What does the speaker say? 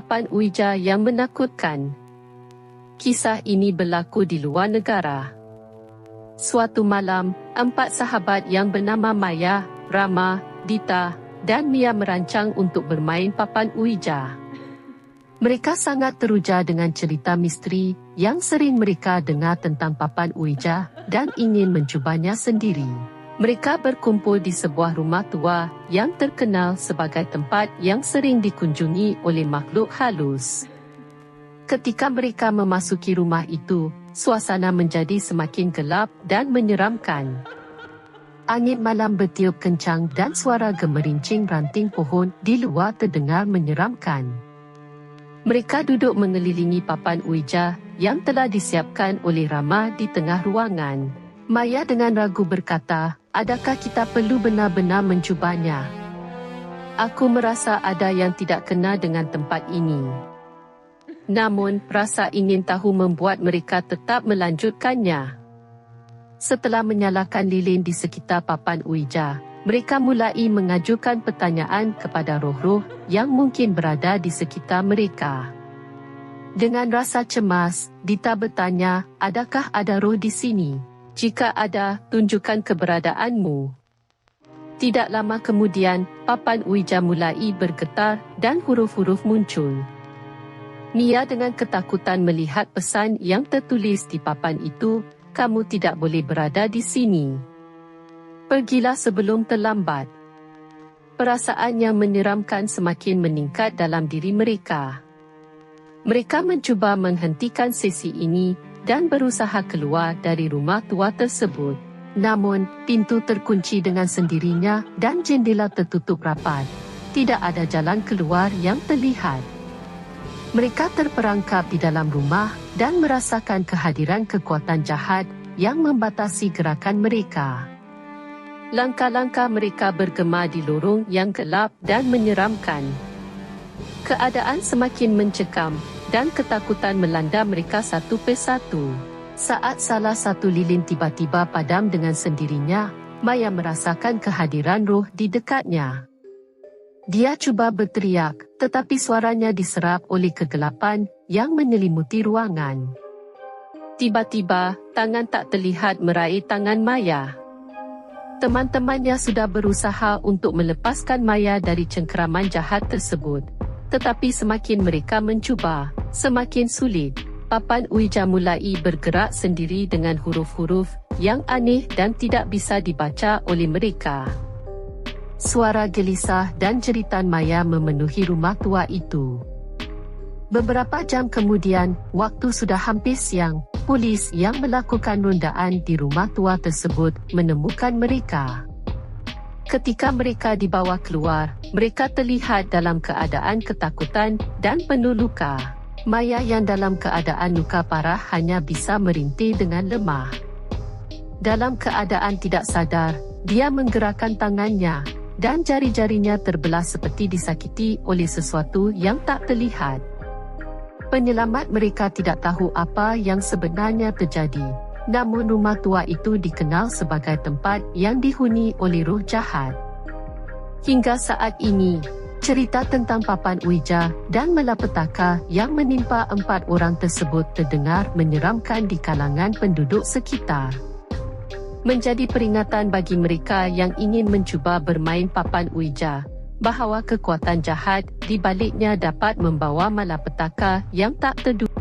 Papan Ouija yang menakutkan. Kisah ini berlaku di luar negara. Suatu malam, 4 sahabat yang bernama Maya, Rama, Dita, dan Mia merancang untuk bermain papan Ouija. Mereka sangat teruja dengan cerita misteri yang sering mereka dengar tentang papan Ouija dan ingin mencubanya sendiri. Mereka berkumpul di sebuah rumah tua yang terkenal sebagai tempat yang sering dikunjungi oleh makhluk halus. Ketika mereka memasuki rumah itu, suasana menjadi semakin gelap dan menyeramkan. Angin malam bertiup kencang dan suara gemerincing ranting pohon di luar terdengar menyeramkan. Mereka duduk mengelilingi papan Ouija yang telah disiapkan oleh Rama di tengah ruangan. Maya dengan ragu berkata, "Adakah kita perlu benar-benar mencubanya? Aku merasa ada yang tidak kena dengan tempat ini." Namun, rasa ingin tahu membuat mereka tetap melanjutkannya. Setelah menyalakan lilin di sekitar papan Ouija, mereka mulai mengajukan pertanyaan kepada roh-roh yang mungkin berada di sekitar mereka. Dengan rasa cemas, Dita bertanya, "Adakah ada roh di sini? Jika ada, tunjukkan keberadaanmu." Tidak lama kemudian, papan Ouija mulai bergetar dan huruf-huruf muncul. Mia dengan ketakutan melihat pesan yang tertulis di papan itu, "Kamu tidak boleh berada di sini. Pergilah sebelum terlambat." Perasaan yang menyeramkan semakin meningkat dalam diri mereka. Mereka mencuba menghentikan sesi ini dan berusaha keluar dari rumah tua tersebut. Namun, pintu terkunci dengan sendirinya dan jendela tertutup rapat. Tidak ada jalan keluar yang terlihat. Mereka terperangkap di dalam rumah dan merasakan kehadiran kekuatan jahat yang membatasi gerakan mereka. Langkah-langkah mereka bergema di lorong yang gelap dan menyeramkan. Keadaan semakin mencekam dan ketakutan melanda mereka satu persatu. Saat salah satu lilin tiba-tiba padam dengan sendirinya, Maya merasakan kehadiran roh di dekatnya. Dia cuba berteriak, tetapi suaranya diserap oleh kegelapan yang menyelimuti ruangan. Tiba-tiba, tangan tak terlihat meraih tangan Maya. Teman-temannya sudah berusaha untuk melepaskan Maya dari cengkeraman jahat tersebut. Tetapi semakin mereka mencuba, semakin sulit. Papan Ouija mulai bergerak sendiri dengan huruf-huruf yang aneh dan tidak bisa dibaca oleh mereka. Suara gelisah dan jeritan Maya memenuhi rumah tua itu. Beberapa jam kemudian, waktu sudah hampir siang, polis yang melakukan rondaan di rumah tua tersebut menemukan mereka. Ketika mereka dibawa keluar, mereka terlihat dalam keadaan ketakutan dan penuh luka. Maya yang dalam keadaan luka parah hanya bisa merintih dengan lemah. Dalam keadaan tidak sadar, dia menggerakkan tangannya, dan jari-jarinya terbelah seperti disakiti oleh sesuatu yang tak terlihat. Penyelamat mereka tidak tahu apa yang sebenarnya terjadi. Namun rumah tua itu dikenal sebagai tempat yang dihuni oleh roh jahat. Hingga saat ini, cerita tentang papan Ouija dan malapetaka yang menimpa 4 orang tersebut terdengar menyeramkan di kalangan penduduk sekitar. Menjadi peringatan bagi mereka yang ingin mencuba bermain papan Ouija, bahawa kekuatan jahat di baliknya dapat membawa malapetaka yang tak terduga.